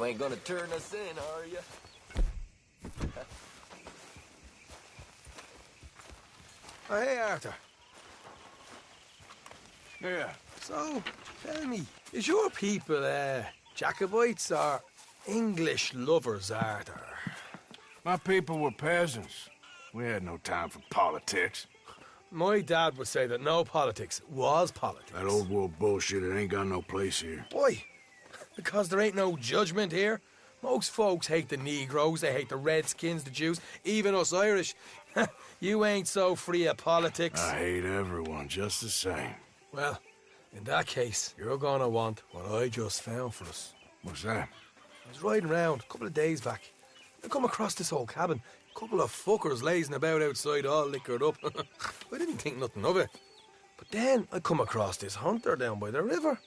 You ain't gonna turn us in, are you? Oh, hey, Arthur. Yeah. So, tell me, is your people, Jacobites or English lovers, Arthur? My people were peasants. We had no time for politics. My dad would say that no politics was politics. That old world bullshit, it ain't got no place here. Why? Because there ain't no judgment here. Most folks hate the Negroes, they hate the Redskins, the Jews, even us Irish. You ain't so free of politics. I hate everyone just the same. Well, in that case, you're gonna want what I just found for us. What's that? I was riding around a couple of days back. I come across this old cabin. A couple of fuckers lazing about outside all liquored up. I didn't think nothing of it. But then I come across this hunter down by the river.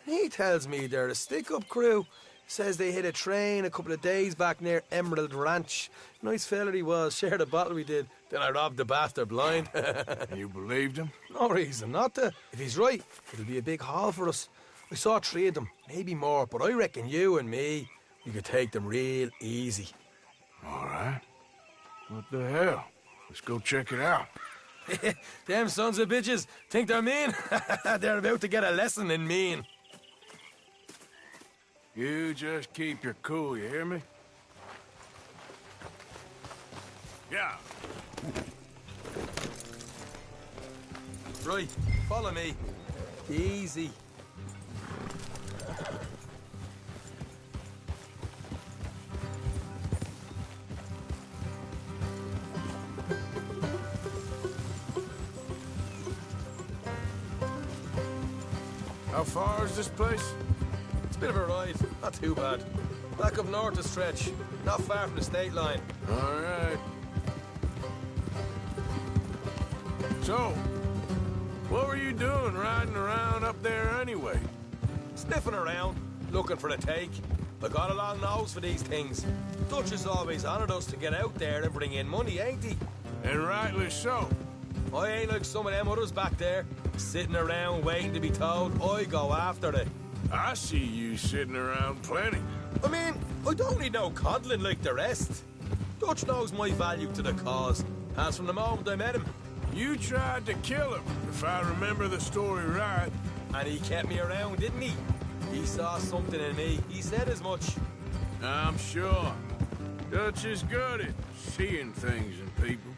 And he tells me they're a stick-up crew. Says they hit a train a couple of days back near Emerald Ranch. Nice fella he was, shared a bottle we did. Then I robbed the bastard blind. You believed him? No reason not to. If he's right, it'll be a big haul for us. I saw 3 of them, maybe more, but I reckon you and me, we could take them real easy. All right. What the hell? Let's go check it out. Them sons of bitches think they're mean. They're about to get a lesson in mean. You just keep your cool, you hear me? Yeah. Right, follow me. Easy. How far is this place? It's a bit of a ride, not too bad. Back up north a stretch, not far from the state line. All right. So, what were you doing riding around up there anyway? Sniffing around, looking for a take. I got a long nose for these things. Dutch has always honoured us to get out there and bring in money, ain't he? And rightly so. I ain't like some of them others back there, sitting around waiting to be told. I go after it. I see you sitting around plenty. I mean, I don't need no coddling like the rest. Dutch knows my value to the cause, as from the moment I met him. You tried to kill him, if I remember the story right. And he kept me around, didn't he? He saw something in me. He said as much. I'm sure. Dutch is good at seeing things in people.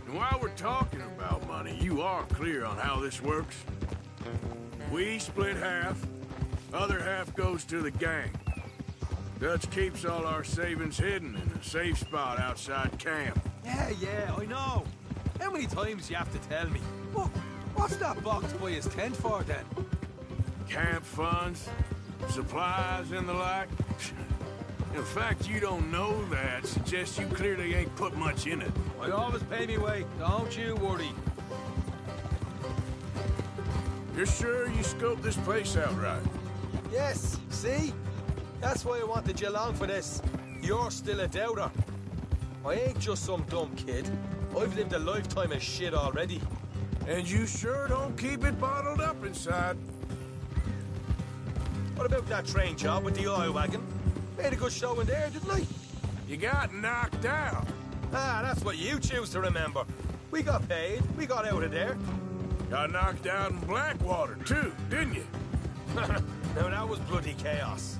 And while we're talking about money, you are clear on how this works? We split half. Other half goes to the gang. Dutch keeps all our savings hidden in a safe spot outside camp. Yeah, I know. How many times do you have to tell me? What's that box by his tent for, then? Camp funds, supplies, and the like. In fact, you don't know that suggests you clearly ain't put much in it. I always pay me way. Don't you worry. You're sure you scoped this place out right? Yes, see? That's why I wanted you along for this. You're still a doubter. I ain't just some dumb kid. I've lived a lifetime of shit already. And you sure don't keep it bottled up inside. What about that train job with the oil wagon? Made a good show in there, didn't I? You got knocked out. Ah, that's what you choose to remember. We got paid. We got out of there. Got knocked out in Blackwater, too, didn't you? Now, that was bloody chaos.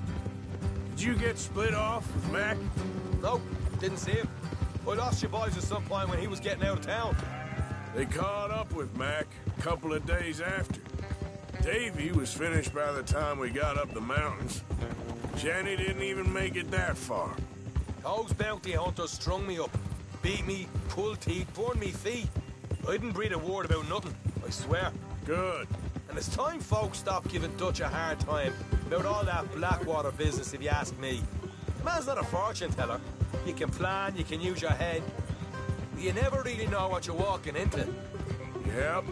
Did you get split off with Mac? Nope, didn't see him. I lost your boys at some point when he was getting out of town. They caught up with Mac a couple of days after. Davy was finished by the time we got up the mountains. Jenny didn't even make it that far. Those bounty hunters strung me up, beat me, pulled teeth, burned me feet. I didn't breathe a word about nothing, I swear. Good. And it's time folks stopped giving Dutch a hard time about all that Blackwater business, if you ask me. The man's not a fortune teller. You can plan, you can use your head. But you never really know what you're walking into. Yep.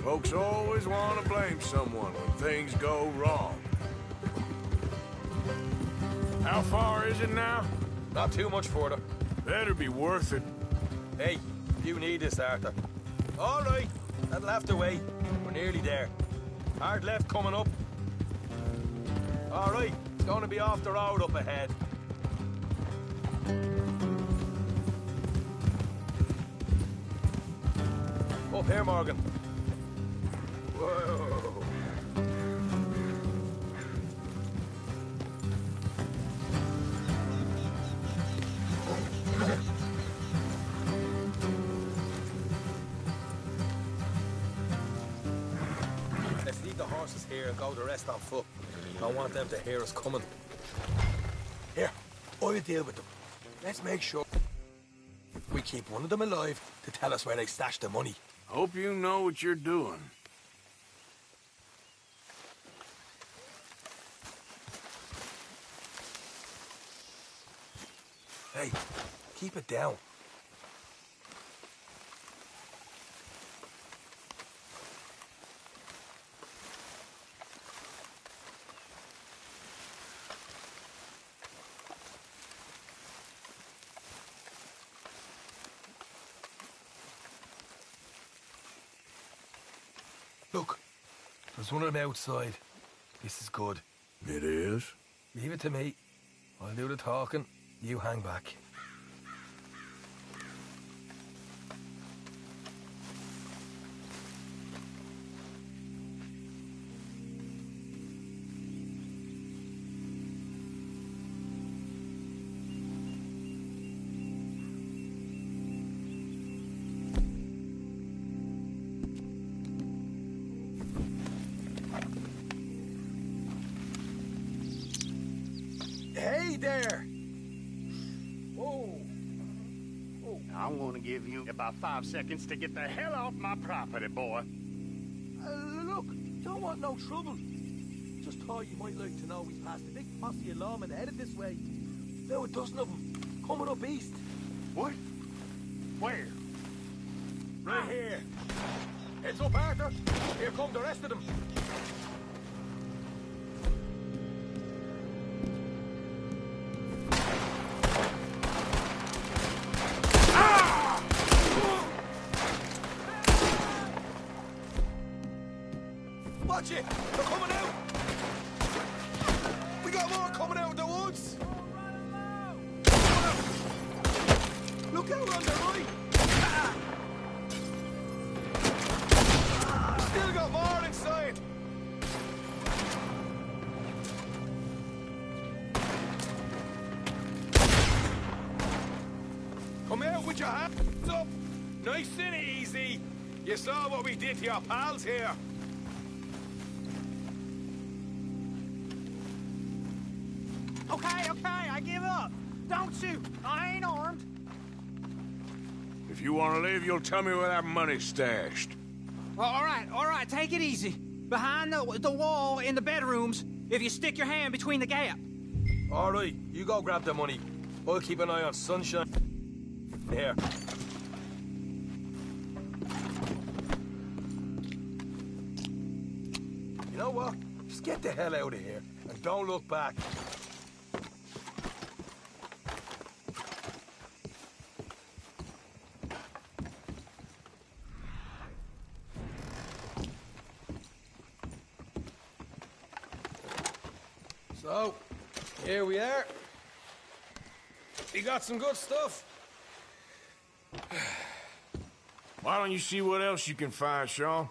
Folks always want to blame someone when things go wrong. How far is it now? Not too much further. Better be worth it. Hey, you need this, Arthur. All right, that'll have to wait. We're nearly there. Hard left coming up. All right, It's gonna be off the road up ahead. Up here, Morgan. Whoa. Let's leave the horses here and go the rest on foot. Don't want them to hear us coming. Here, I'll deal with them. Let's make sure we keep one of them alive to tell us where they stashed the money. Hope you know what you're doing. Hey, keep it down. Look, there's one of them outside. This is good. It is? Leave it to me. I'll do the talking. You hang back. Hey there! Whoa! I want to give you about 5 seconds to get the hell off my property, boy. Look, don't want no trouble. Just thought you might like to know we passed a big posse of lawmen headed this way. About a dozen of them, coming up east. What? Where? Right here. Heads up, Arthur. Here come the rest of them. Watch it! They're coming out! We got more coming out of the woods! Look out on the right! Still got more inside! Come out with your hands up! Nice and easy! You saw what we did to your pals here! Okay, I give up. Don't shoot. I ain't armed. If you want to leave, you'll tell me where that money's stashed. Well, all right, take it easy. Behind the wall in the bedrooms, if you stick your hand between the gap. All right, you go grab the money. I'll keep an eye on Sunshine. Here. You know what? Just get the hell out of here and don't look back. So, here we are. We got some good stuff. Why don't you see what else you can find, Sean?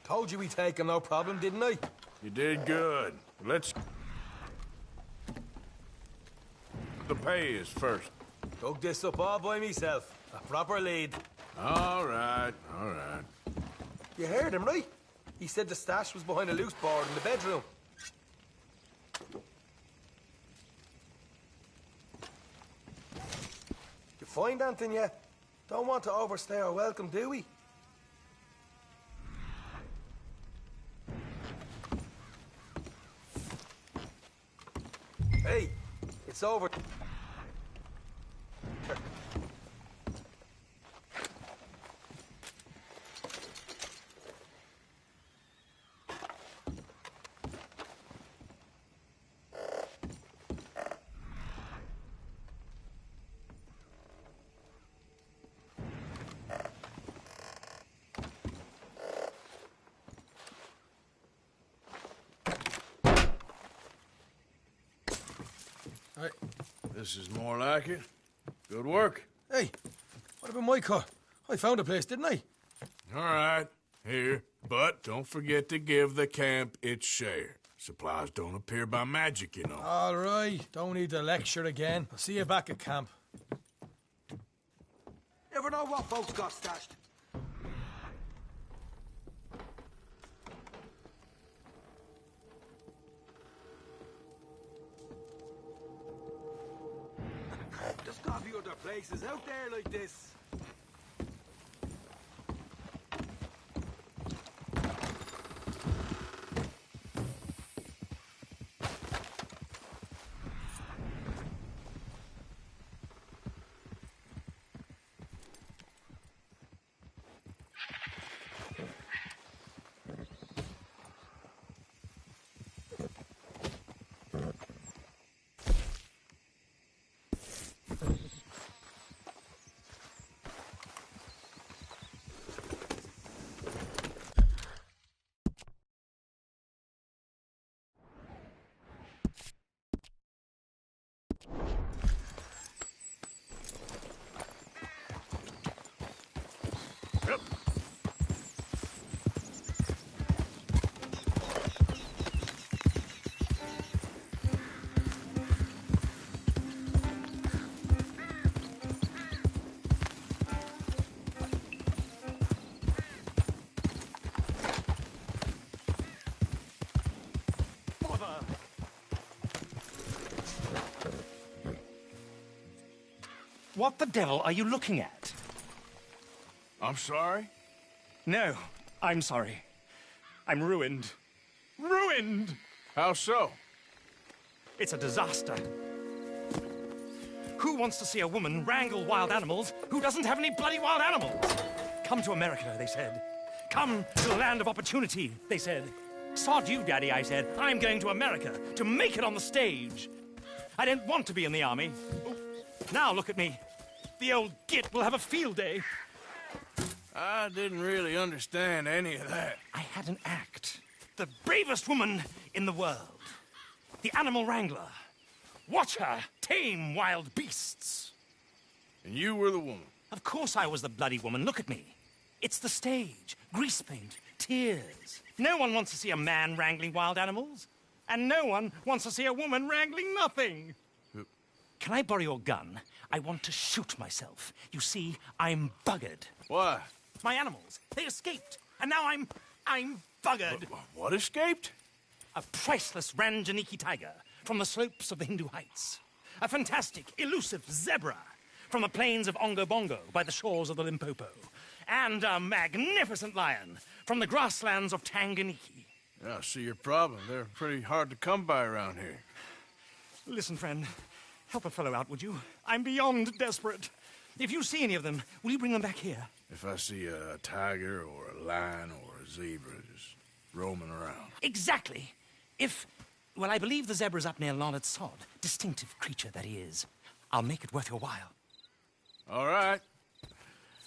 Told you we'd take him, no problem, didn't I? You did good. Let's... The pay is first. Dug this up all by myself. A proper lead. All right, all right. You heard him, right? He said the stash was behind a loose board in the bedroom. You find anything yet? Don't want to overstay our welcome, do we? Hey, it's over. Right. This is more like it. Good work. Hey, what about my car? I found a place, didn't I? All right, here. But don't forget to give the camp its share. Supplies don't appear by magic, you know. All right, don't need to lecture again. I'll see you back at camp. Never know what folks got stashed. There's gotta be other places out there like this. What the devil are you looking at? I'm sorry? No, I'm sorry. I'm ruined. Ruined! How so? It's a disaster. Who wants to see a woman wrangle wild animals who doesn't have any bloody wild animals? Come to America, they said. Come to the land of opportunity, they said. Sod you, Daddy, I said. I'm going to America to make it on the stage. I didn't want to be in the army. Now look at me. The old git will have a field day. I didn't really understand any of that. I had an act. The bravest woman in the world. The animal wrangler. Watch her tame wild beasts. And you were the woman. Of course I was the bloody woman. Look at me. It's the stage. Grease paint. Tears. No one wants to see a man wrangling wild animals. And no one wants to see a woman wrangling nothing. Can I borrow your gun? I want to shoot myself. You see, I'm buggered. Why? My animals, they escaped. And now I'm buggered. What escaped? A priceless Ranjaniki tiger from the slopes of the Hindu Heights. A fantastic, elusive zebra from the plains of Ongo Bongo by the shores of the Limpopo. And a magnificent lion from the grasslands of Tanganyika. Yeah, I see your problem. They're pretty hard to come by around here. Listen, friend. Help a fellow out, would you? I'm beyond desperate. If you see any of them, will you bring them back here? If I see a tiger or a lion or a zebra just roaming around. Exactly. Well, I believe the zebra's up near Larned Sod. Distinctive creature that he is. I'll make it worth your while. All right,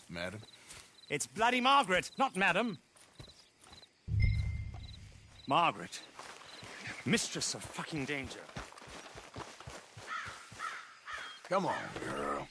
madam. It's bloody Margaret, not madam. Margaret. Mistress of fucking danger. Come on, girl.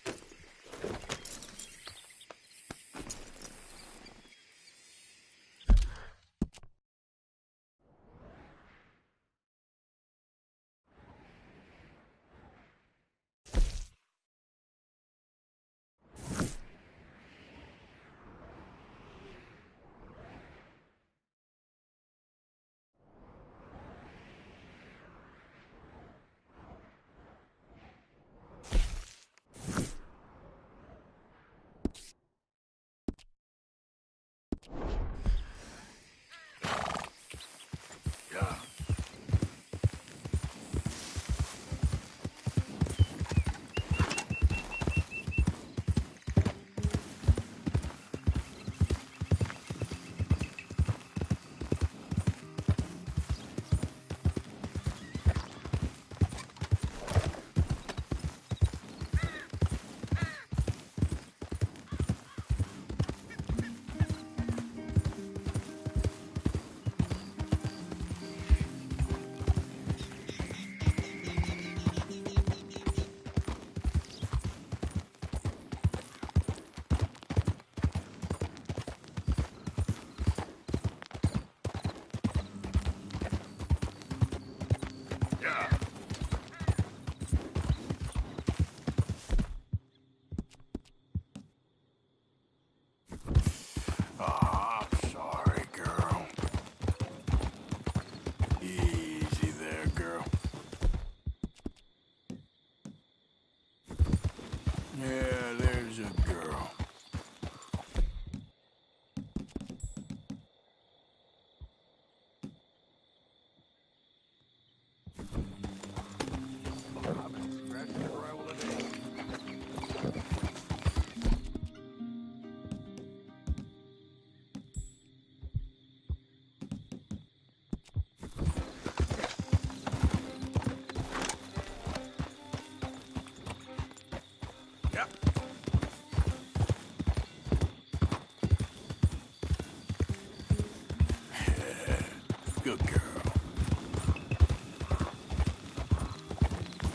Good girl.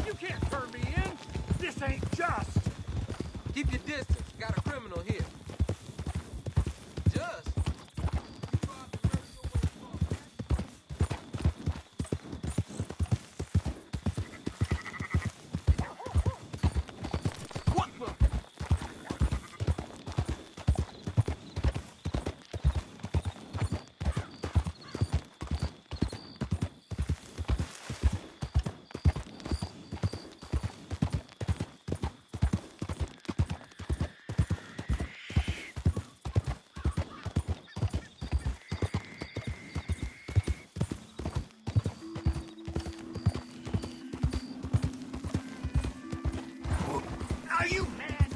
You can't turn me in. This ain't just. Keep your distance. Got a criminal here. Just. What the? Are you mad?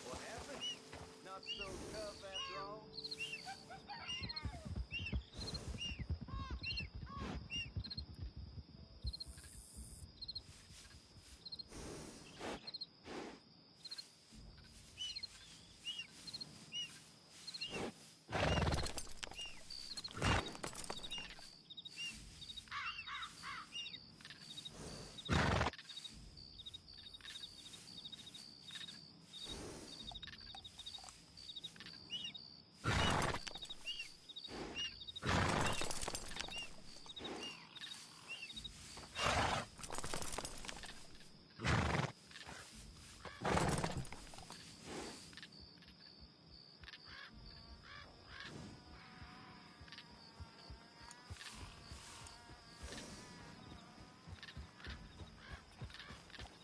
What happened? Not so tough after all?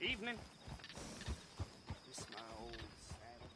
Evening. This my old saddle.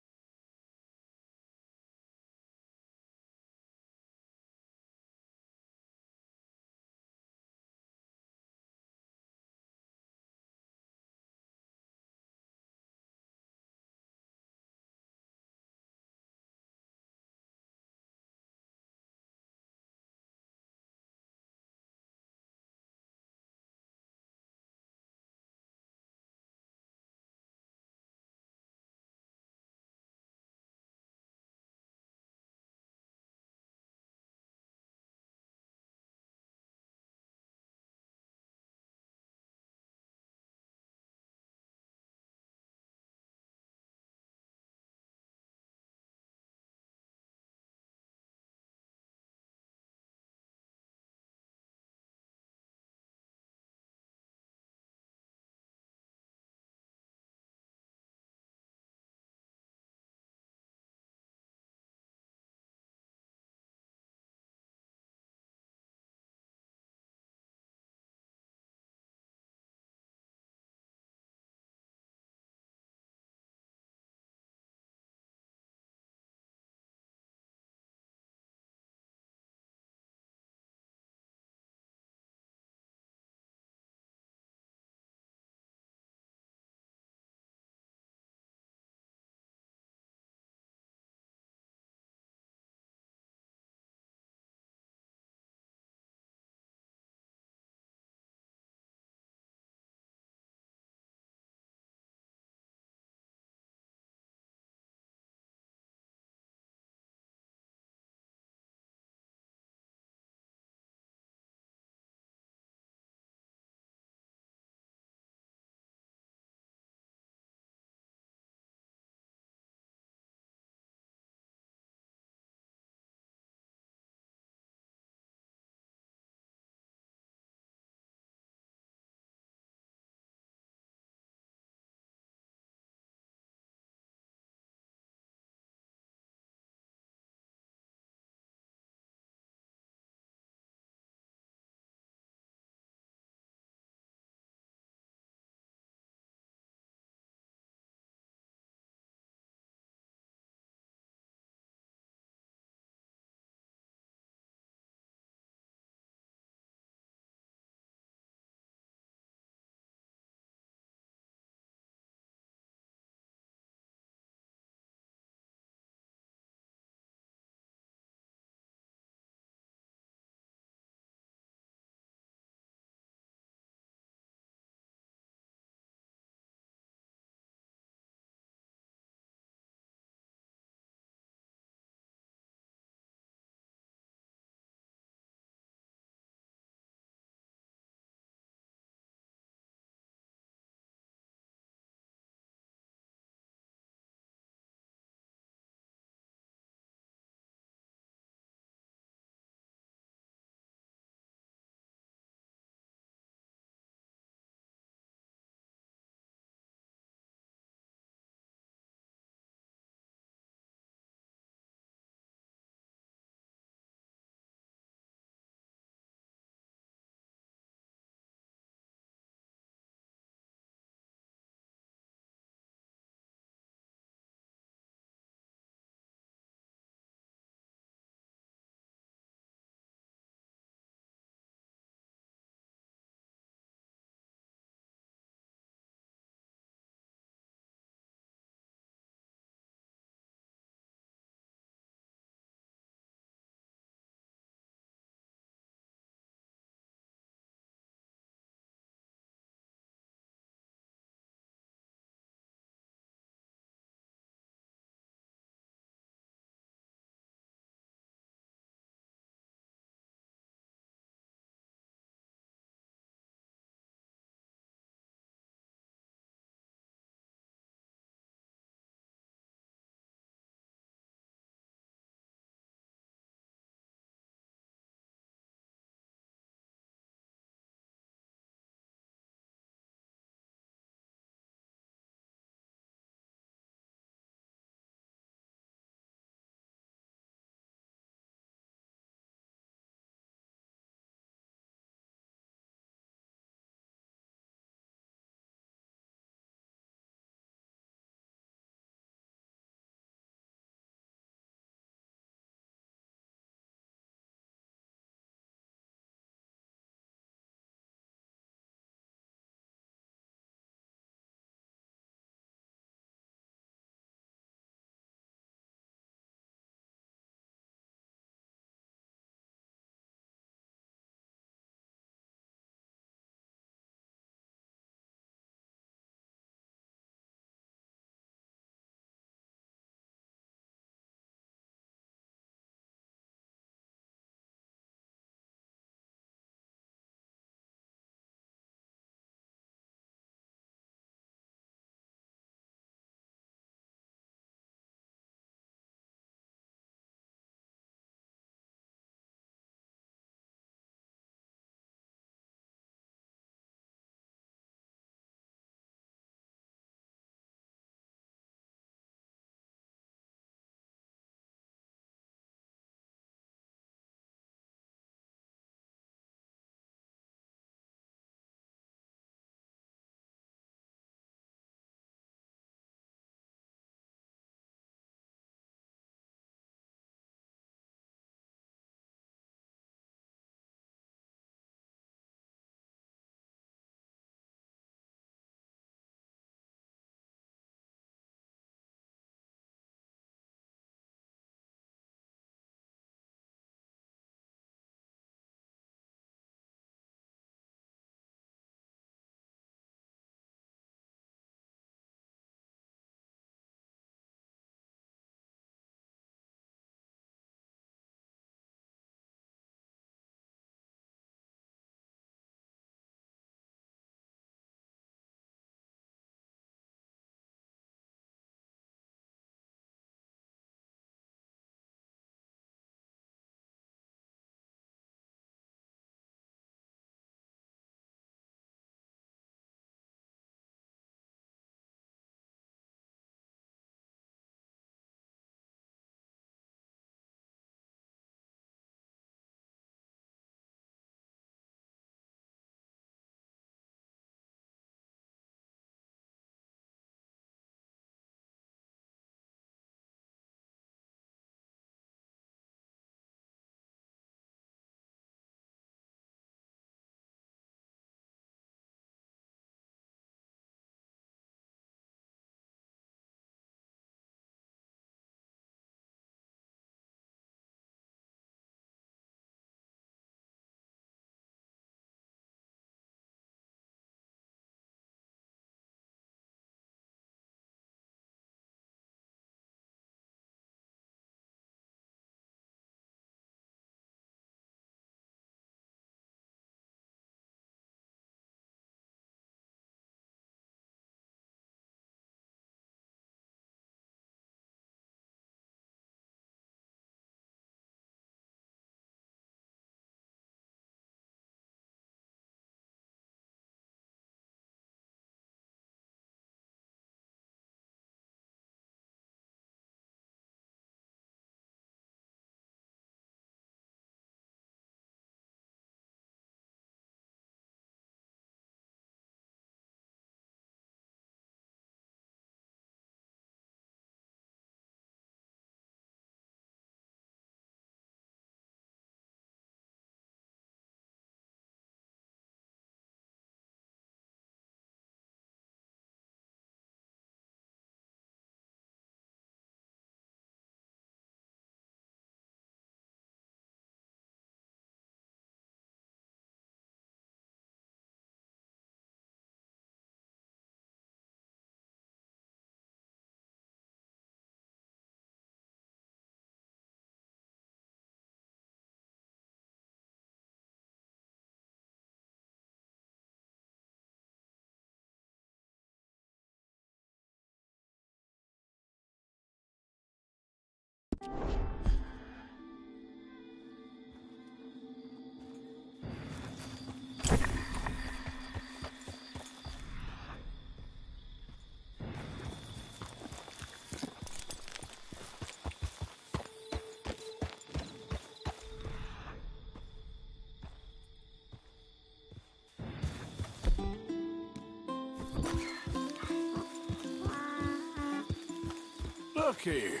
Look here.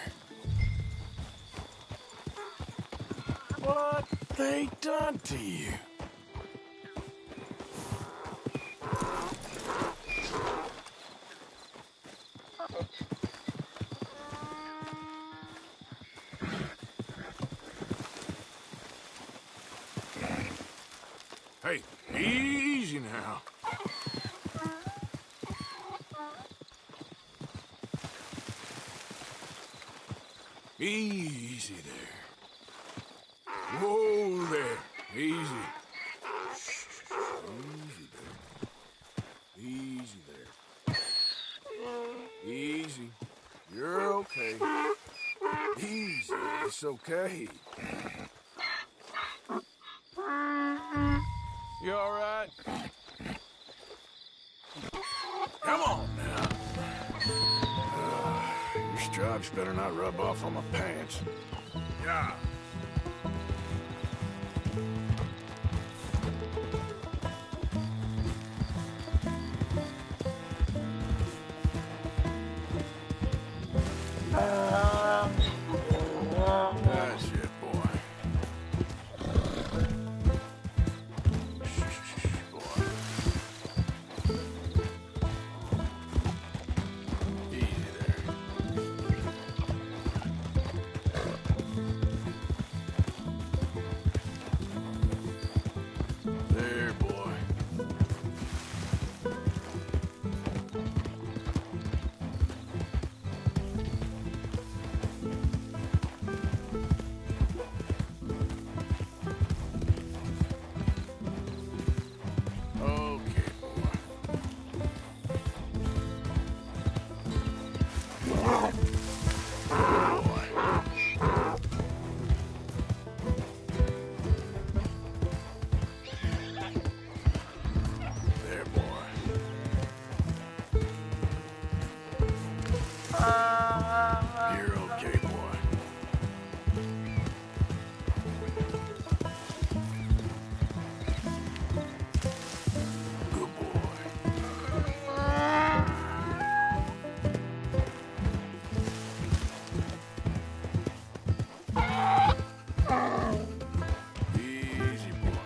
What they done to you? Hey, easy now. Easy there. Whoa there. Easy. Easy there. Easy there. Easy. You're okay. Easy. It's okay. You all right? Come on now. Your stripes better not rub off on my pants. Yeah. That's it, boy. Boy. Easy there. There, boy. Okay, boy. There, boy. You're okay, boy. Good boy. Easy, boy.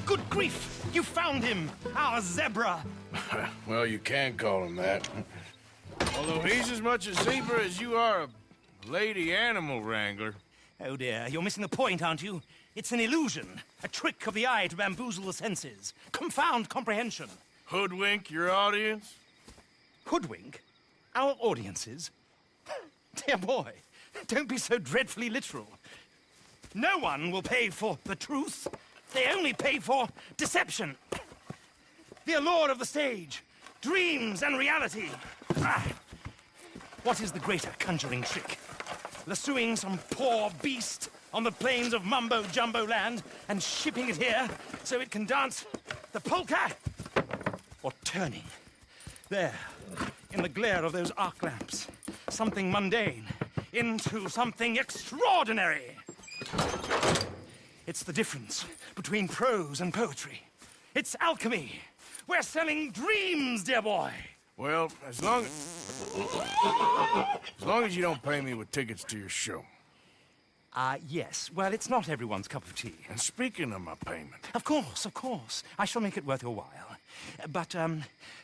Good grief! You found him! Our zebra! Well, you can call him that. Although he's as much a zebra as you are a lady animal wrangler. Oh dear, you're missing the point, aren't you? It's an illusion, a trick of the eye to bamboozle the senses, confound comprehension. Hoodwink your audience? Hoodwink? Our audiences? Dear boy, don't be so dreadfully literal. No one will pay for the truth. They only pay for deception. The allure of the stage, dreams and reality. Ah. What is the greater conjuring trick? Lassoing some poor beast on the plains of mumbo-jumbo land and shipping it here so it can dance the polka? Or turning, there, in the glare of those arc lamps, something mundane into something extraordinary? It's the difference between prose and poetry. It's alchemy. We're selling dreams, dear boy. Well, as long as you don't pay me with tickets to your show. Yes. Well, it's not everyone's cup of tea. And speaking of my payment, Of course, of course. I shall make it worth your while. But,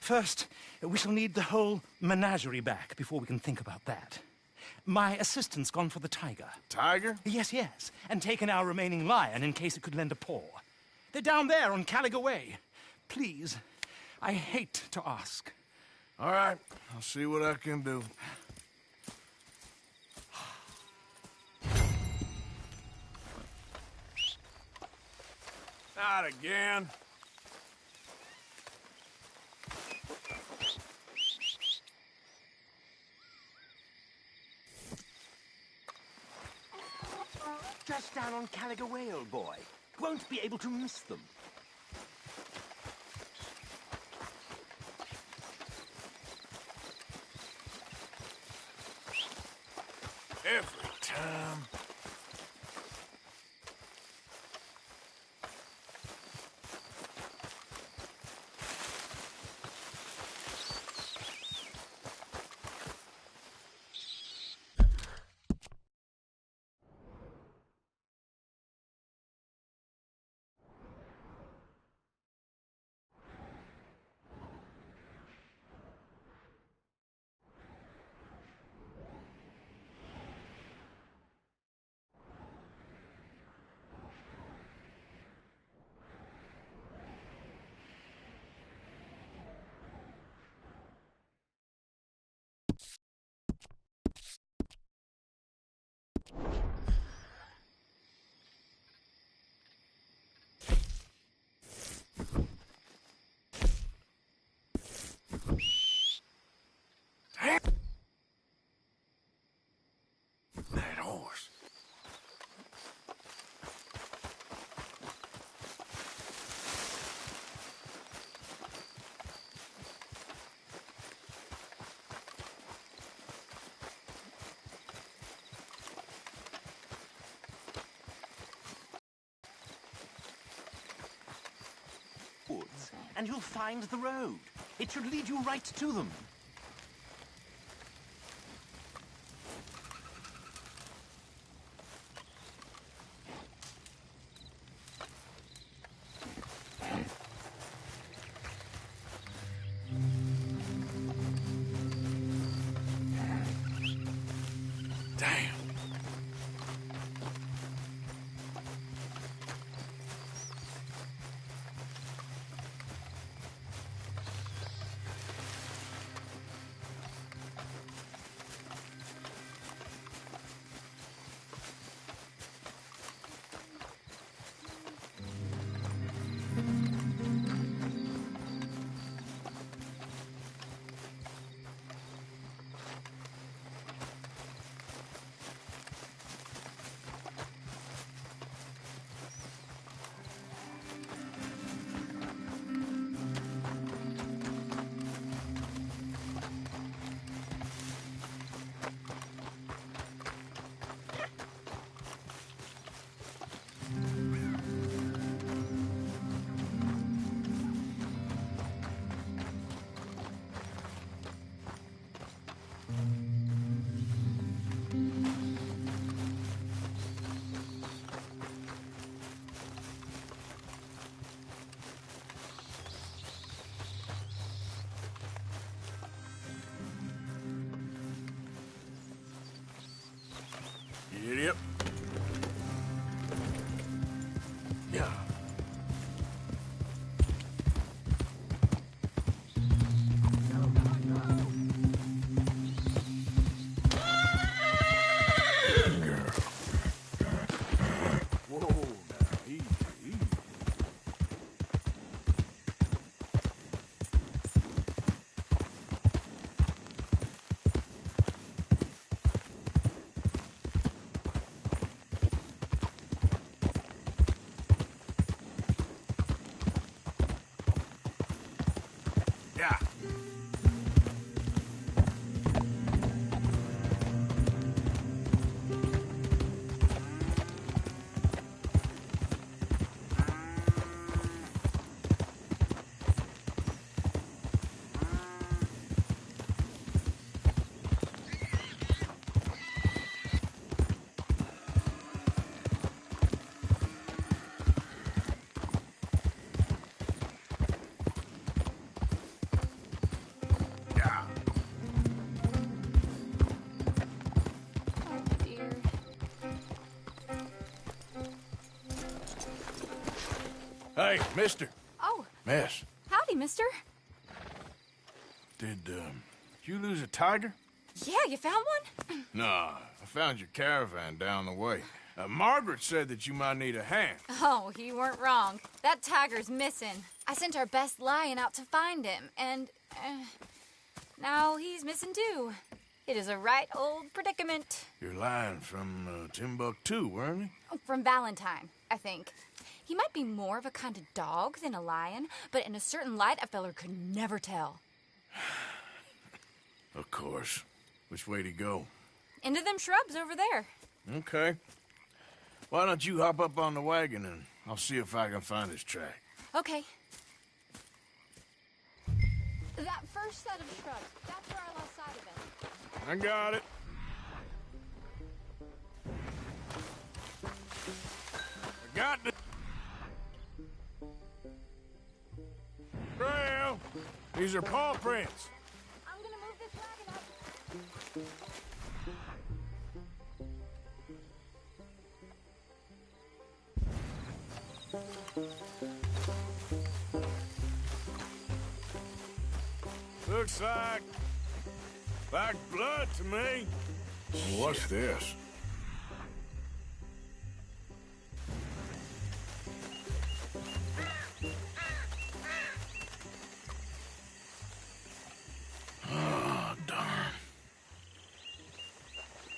first, we shall need the whole menagerie back before we can think about that. My assistant's gone for the tiger. Tiger? Yes, yes. And taken our remaining lion in case it could lend a paw. They're down there on Caliga Way. Please, I hate to ask. All right, I'll see what I can do. Not again. Just down on Caliga Whale, boy. Won't be able to miss them. Every time. That horse. Woods, and you'll find the road. It should lead you right to them. Damn. Idiot. Yeah. Whoa, now, easy, easy. Yeah. Yeah. Oh dear. Hey, mister. Oh, Miss, howdy, mister. did you lose a tiger? Yeah, you found one? Nah, I found your caravan down the way. Margaret said that you might need a hand. Oh, you weren't wrong. That tiger's missing. I sent our best lion out to find him, and now he's missing too. It is a right old predicament. You're lying from Timbuktu, weren't you? From Valentine, I think. He might be more of a kind of dog than a lion, but in a certain light, a feller could never tell. Of course. Which way to go? Into them shrubs over there. Okay. Why don't you hop up on the wagon and I'll see if I can find his track. Okay. That first set of shrubs, that's where I lost sight of it. I got it. I got it. Trail. These are paw prints. I'm gonna move this wagon up. Looks like blood to me. What's this? Oh, darn.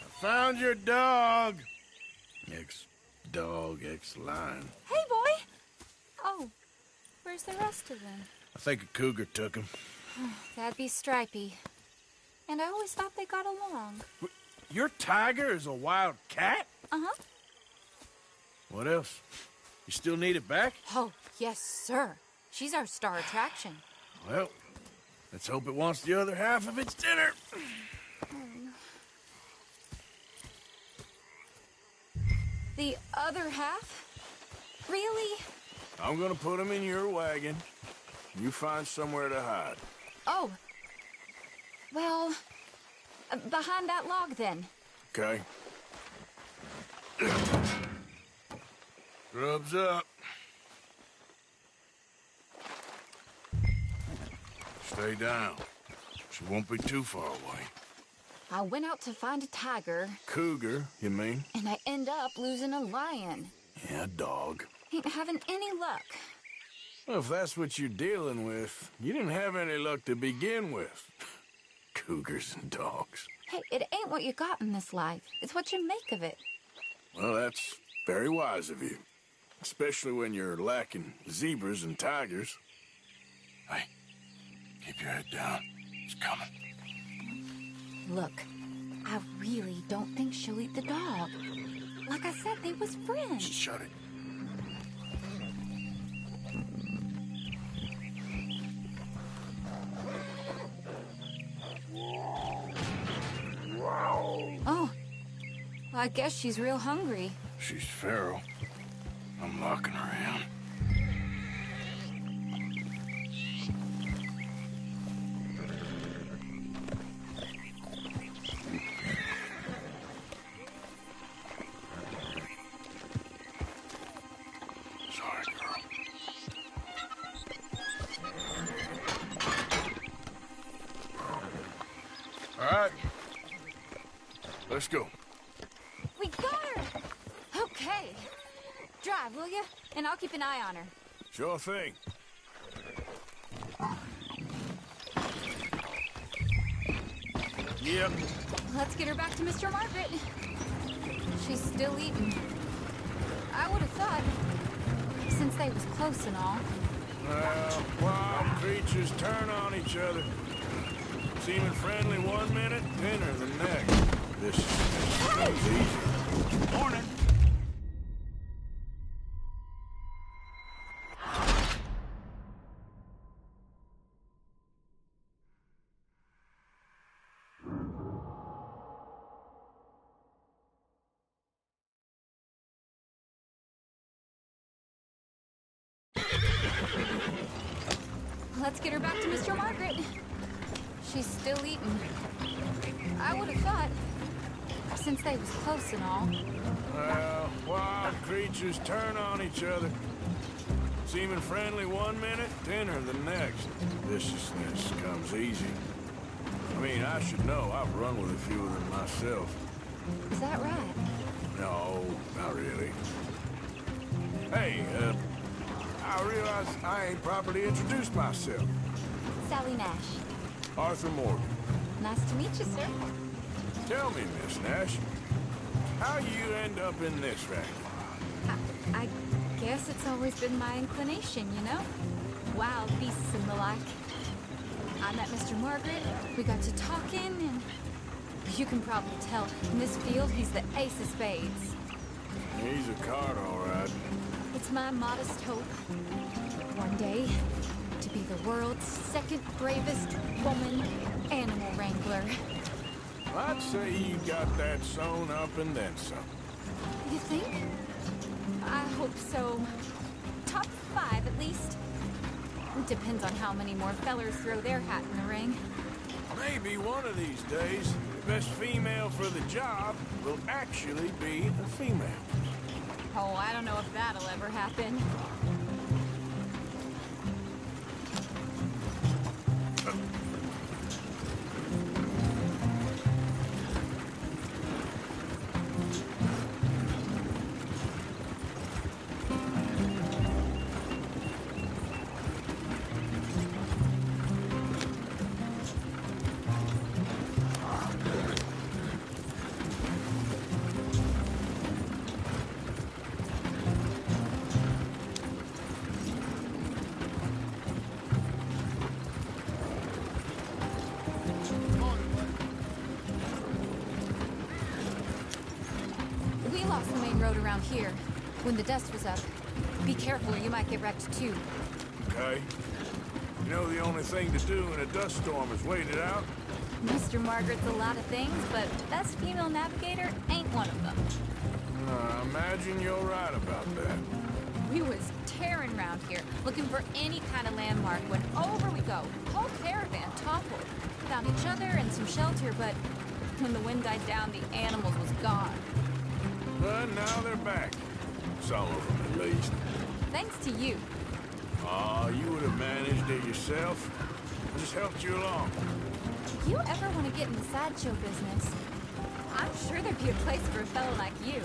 I found your dog. Ex-dog, ex-lion. Hey, boy! Oh, where's the rest of them? I think a cougar took him. That'd be Stripey. And I always thought they got along. Your tiger is a wild cat? Uh-huh. What else? You still need it back? Oh, yes, sir. She's our star attraction. Well, let's hope it wants the other half of its dinner. The other half? Really? I'm gonna put him in your wagon. You find somewhere to hide. Oh. Well, behind that log, then. Okay. Grub's up. Stay down. She won't be too far away. I went out to find a tiger. Cougar, you mean? And I end up losing a lion. Yeah, dog. Ain't having any luck. Well, if that's what you're dealing with, you didn't have any luck to begin with. Cougars and dogs. Hey, it ain't what you got in this life. It's what you make of it. Well, that's very wise of you. Especially when you're lacking zebras and tigers. Hey, keep your head down. It's coming. Look, I really don't think she'll eat the dog. Like I said, they was friends. Just shut it. Oh, well, I guess she's real hungry. She's feral. I'm locking her in. Sorry, girl. All right. Let's go. We got her! Okay. Drive, will you? And I'll keep an eye on her. Sure thing. Yep. Let's get her back to Mr. Margaret. She's still eating. I would have thought, since they was close and all. Well, wild creatures turn on each other. Seeming friendly one minute, dinner the next. This comes easy. Morning. Let's get her back to Mr. Margaret. She's still eating. I would have thought, since they was close and all. Well, wild creatures turn on each other. Seeming friendly one minute, dinner the next. Viciousness comes easy. I mean, I should know. I've run with a few of them myself. Is that right? No, not really. Hey, I realize I ain't properly introduced myself. Sally Nash. Arthur Morgan. Nice to meet you, sir. Tell me, Miss Nash, how you end up in this racket? I guess it's always been my inclination, you know? Wild beasts and the like. I met Mr. Margaret, we got to talking, and you can probably tell, in this field, he's the ace of spades. He's a card, all right. It's my modest hope, one day, to be the world's second bravest woman animal wrangler. I'd say you got that sewn up and then some. You think? I hope so. Top 5, at least. Depends on how many more fellers throw their hat in the ring. Maybe one of these days, the best female for the job will actually be a female. Oh, I don't know if that'll ever happen. We lost the main road around here when the dust was up. Be careful or you might get wrecked too. Okay? You know the only thing to do in a dust storm is wait it out? Mr. Margaret's a lot of things, but best female navigator ain't one of them. I imagine you're right about that. We was tearing around here, looking for any kind of landmark when over we go. Whole caravan toppled. Found each other and some shelter, but when the wind died down, the animals was gone. But now they're back. Some of them, at least. Thanks to you. Aw, you would have managed it yourself. I just helped you along. If you ever want to get in the sideshow business, I'm sure there'd be a place for a fellow like you.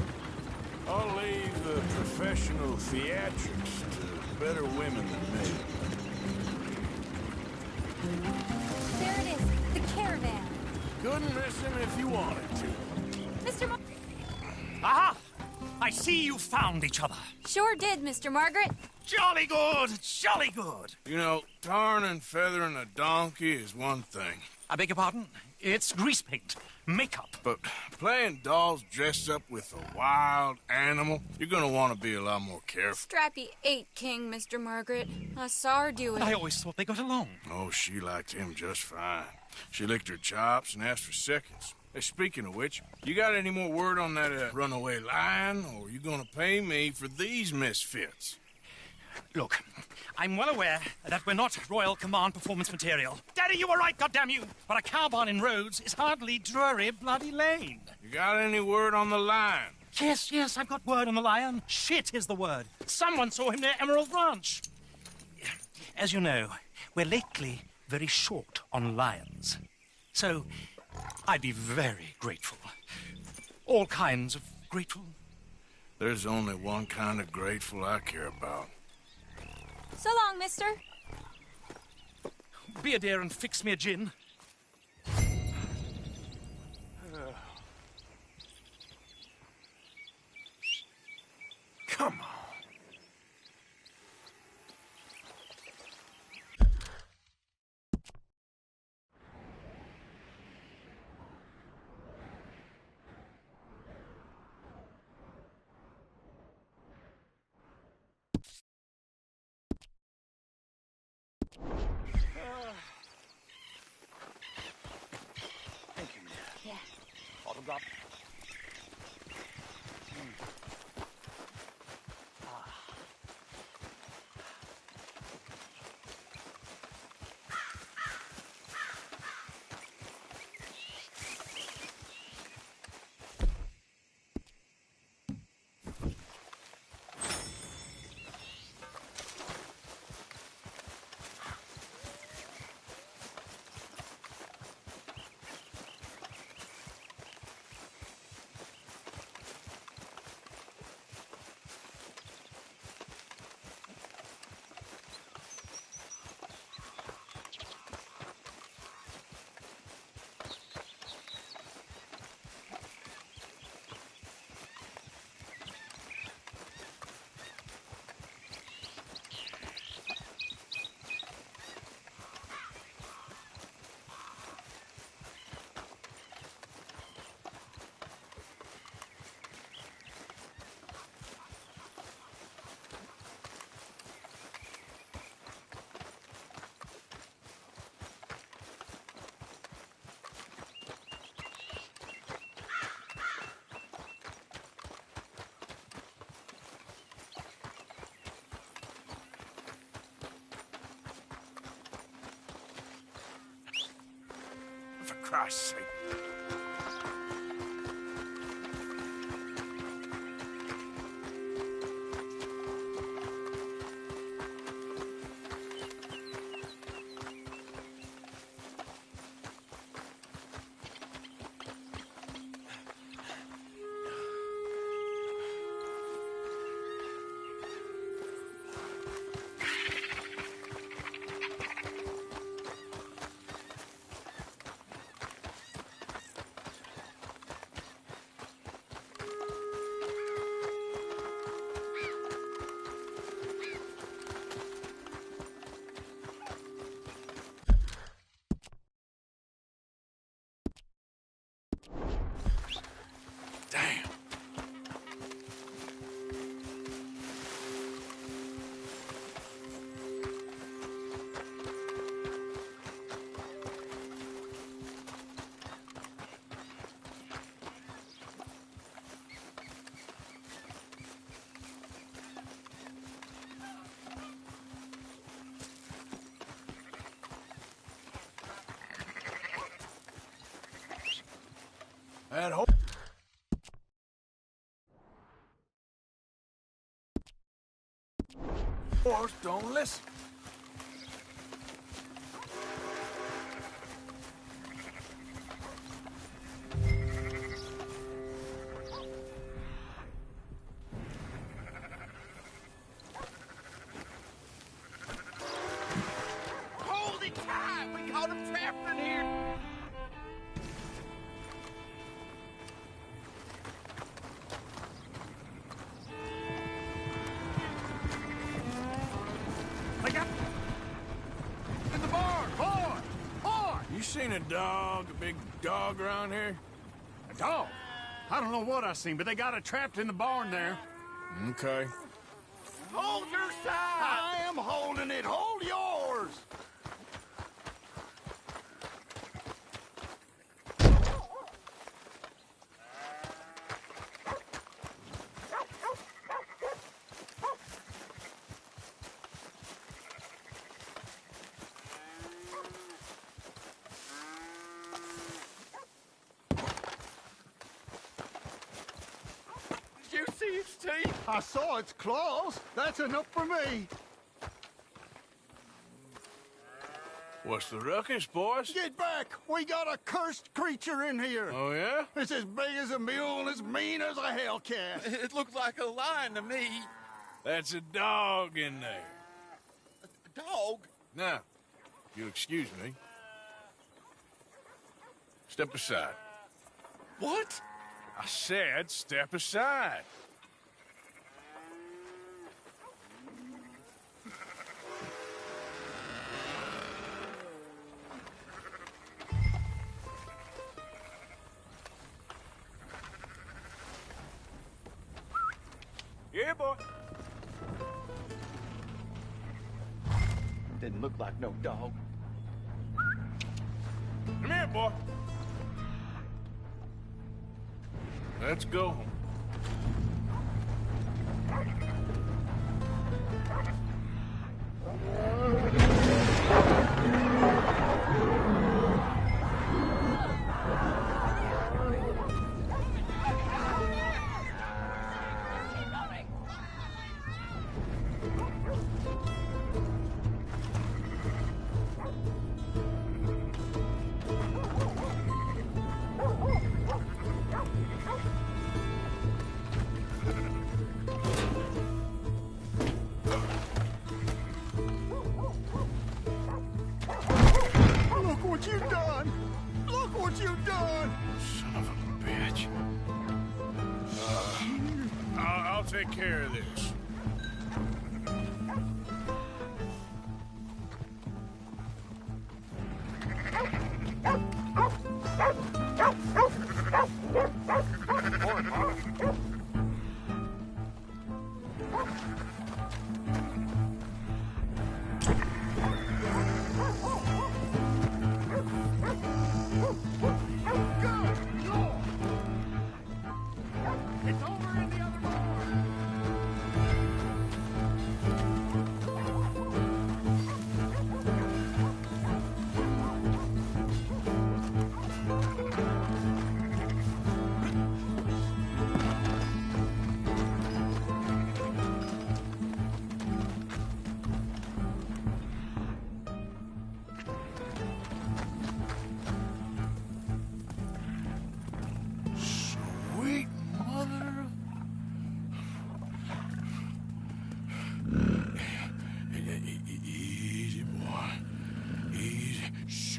I'll leave the professional theatrics to better women than me. There it is, the caravan. Couldn't miss him if you wanted to. Mr. Mar Aha! I see you found each other. Sure did, Mr. Margaret. Jolly good, jolly good. You know, tarring and feathering a donkey is one thing. I beg your pardon? It's grease paint, makeup. But playing dolls dressed up with a wild animal, you're gonna want to be a lot more careful. Strappy ate King, Mr. Margaret. I saw her do it. I always thought they got along. Oh, she liked him just fine. She licked her chops and asked for seconds. Hey, speaking of which, you got any more word on that runaway lion, or are you gonna pay me for these misfits? Look, I'm well aware that we're not Royal Command performance material. Daddy, you were right, goddamn you! But a cow barn in Rhodes is hardly Drury Bloody Lane. You got any word on the lion? Yes, I've got word on the lion. Shit is the word. Someone saw him near Emerald Ranch. As you know, we're lately very short on lions. So, I'd be very grateful. All kinds of grateful. There's only one kind of grateful I care about. So long, mister. Be a dear and fix me a gin. Come on. Thank you. Yeah. Autograph. Christ's sake. Damn. That horse don't listen. Hold it tight! We caught him trapped in here! In the barn! Barn! You seen a dog, a big dog around here? A dog? I don't know what I seen, but they got it trapped in the barn there. Okay. Hold your side! I am holding it. Hold yours! Did you see its teeth? I saw its claws. That's enough for me. What's the ruckus, boys? Get back! We got a cursed creature in here. Oh, yeah? It's as big as a mule and as mean as a hellcat. It looked like a lion to me. That's a dog in there. A dog? Now, you'll excuse me. Step aside. What? I said step aside. Yeah, boy. Didn't look like no dog. Come here, boy. Let's go. Look what you've done! Look what you've done! Son of a bitch. I'll take care of this. It's over in the other barn!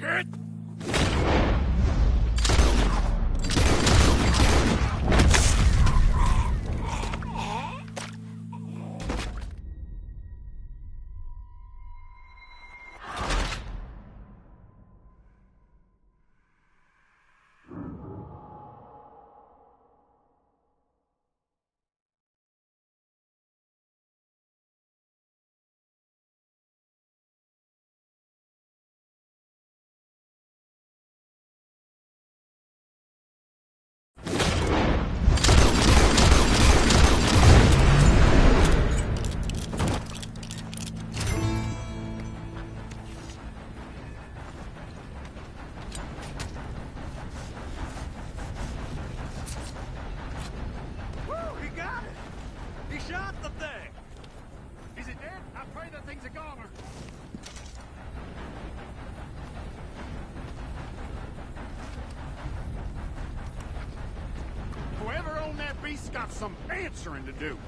Shit! Beast's got some answering to do.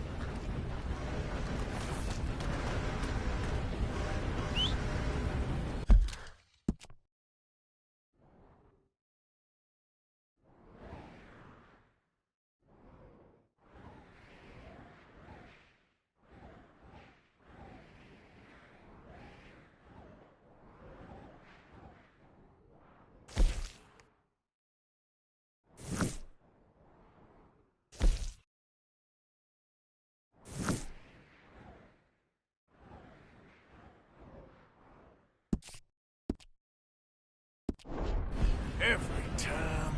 Every time.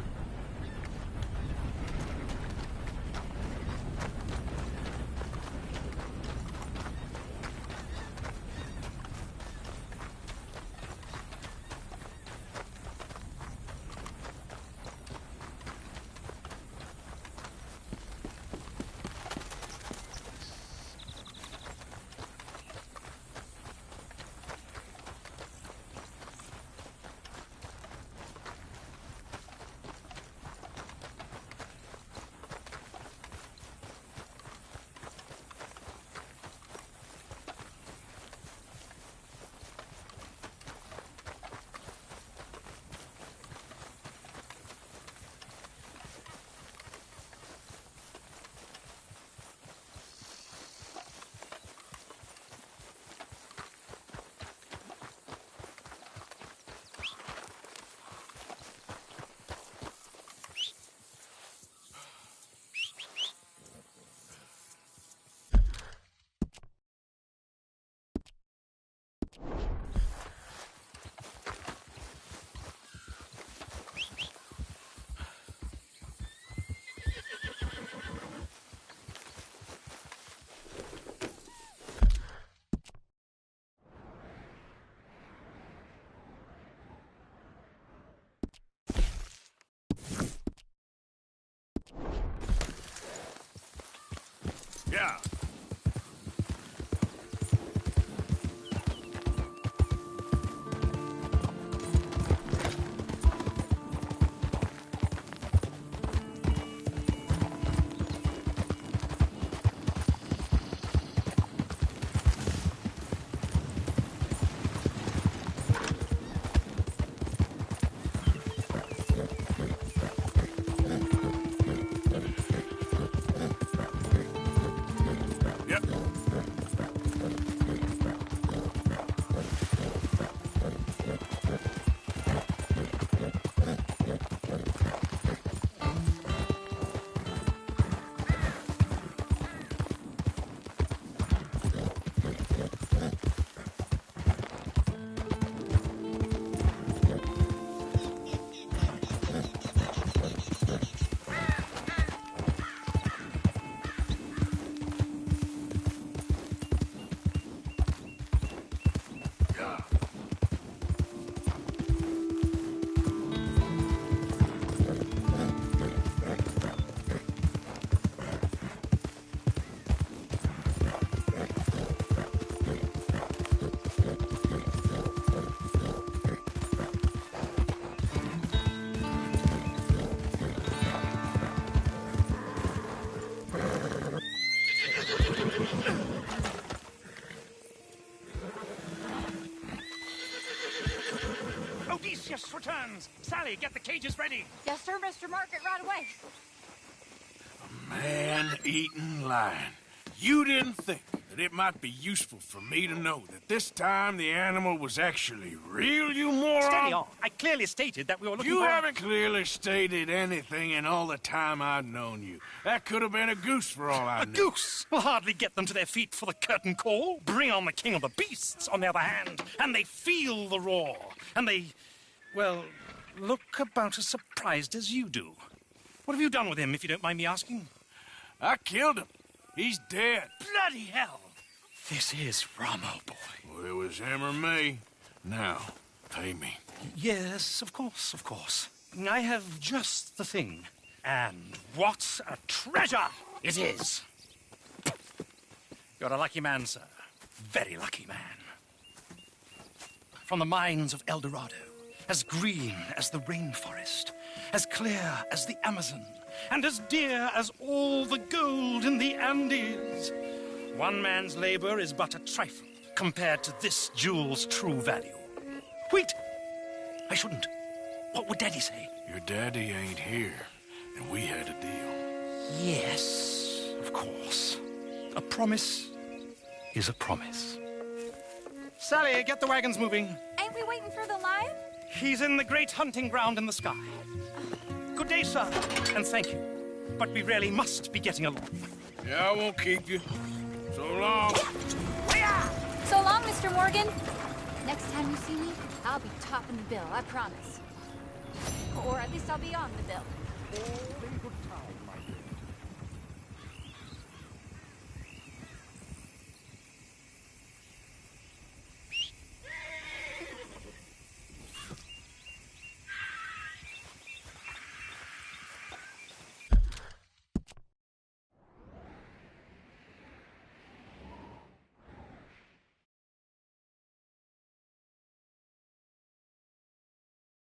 Yeah. Theseus returns. Sally, get the cages ready. Yes, sir, Mr. Margaret, right away. Man-eating lion. You didn't think that it might be useful for me to know that this time the animal was actually real, you moron? Steady on. I clearly stated that we were looking You for... haven't clearly stated anything in all the time I've known you. That could have been a goose for all I A knew. goose will hardly get them to their feet for the curtain call. Bring on the king of the beasts, on the other hand, and they feel the roar. And they, well, look about as surprised as you do. What have you done with him, if you don't mind me asking? I killed him. He's dead. Bloody hell! This is Ramo, boy. Well, it was him or me. Now, pay me. Yes, of course, of course. I have just the thing. And what a treasure it is! You're a lucky man, sir. Very lucky man. From the mines of El Dorado, as green as the rainforest, as clear as the Amazon, and as dear as all the gold in the Andes. One man's labor is but a trifle compared to this jewel's true value. Wait! I shouldn't. What would Daddy say? Your daddy ain't here, and we had a deal. Yes, of course. A promise is a promise. Sally, get the wagons moving. Ain't we waiting for the lion? He's in the great hunting ground in the sky. Good day, sir, and thank you. But we really must be getting along. Yeah, I won't keep you. So long. So long, Mr. Morgan. Next time you see me, I'll be topping the bill, I promise. Or at least I'll be on the bill.